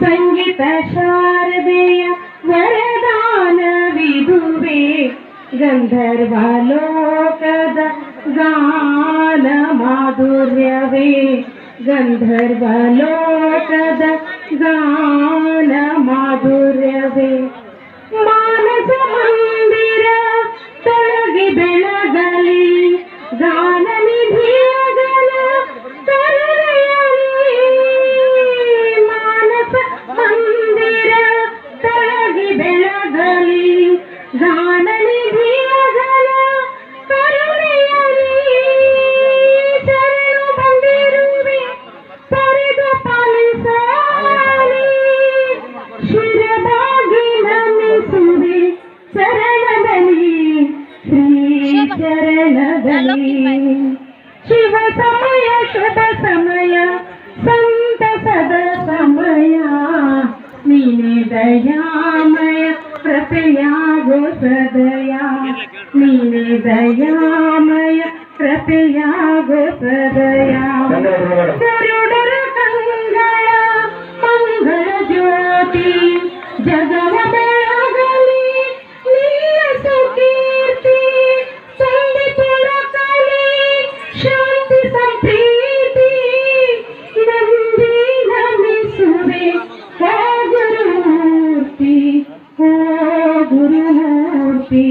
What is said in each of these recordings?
ಸಂಗೀತ ಶಾರದೆಯ ವರದಾನವಿದುವೆ ಗಂಧರ್ವಲೋಕದ ಗಾನ ಮಾಧುರ್ಯವೇ ಗಂಧರ್ವಲೋಕದ ಗಾನ ಮಾಧುರ್ಯವೇ ಮಾನಸ ಮಂದಿರ ತೊಳಗಿ ಬೆಳಗಲಿ ಗಾನ ನಿಧಿಯಗಲ ತರುಣೆಯಲಿ ಮಾನಸ ಮಂದಿರ ತೊಳಗಿ ಬೆಳಗಲಿ ಗಾನ ನಿಧಿಯಗಲ ತರುಣೆಯಲಿ ಶರಣು ಬಂದಿರುವೆ ಪಡೆದು ಪಾಲಿಸಲಿ ಶಿರಬಾಗಿ ನಮಿಸುವೆ ಶರಣದಲ್ಲಿ ಶ್ರೀ ಶರಣದಲ್ಲಿ ಶಿವ ಸಮಯ ಶುಭ ಸಮಯ ಸಂತಸದ ಸಮಯ ನೀನೆ ದಯಾಮಯ ಕೃಪೆಯಾಗೋ ಸದಯ ನೀನೆ ದಯಾಮಯ ಕೃಪೆಯಾಗೋ ಸದಯ ಗರುಡರ ಕಂಗಳ ಮಂಗಳ ಜ್ಯೋತಿ ಜಗವ ಬೆಳಗಲಿ ನೀಲ ಸುಕೀರ್ತಿ ಸಂಧಿ ಪುರಕಲಿ ಶಾಂತಿ ಸಂಪ್ರೀತಿ ನಂದಿ ನಮಿಸುವೆ ಓ ಗುರುಮೂರ್ತಿ ಓ ಗುರುಮೂರ್ತಿ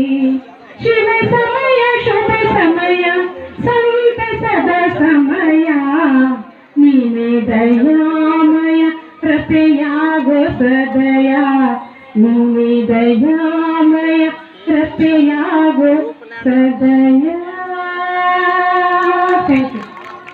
ಶಿವ ಸಮಯ ಶುಭ ಸಮಯ ಸಂತಸದ ಸಮಯ ನೀನೆ ದಯಾಮಯ ಕೃಪೆಯ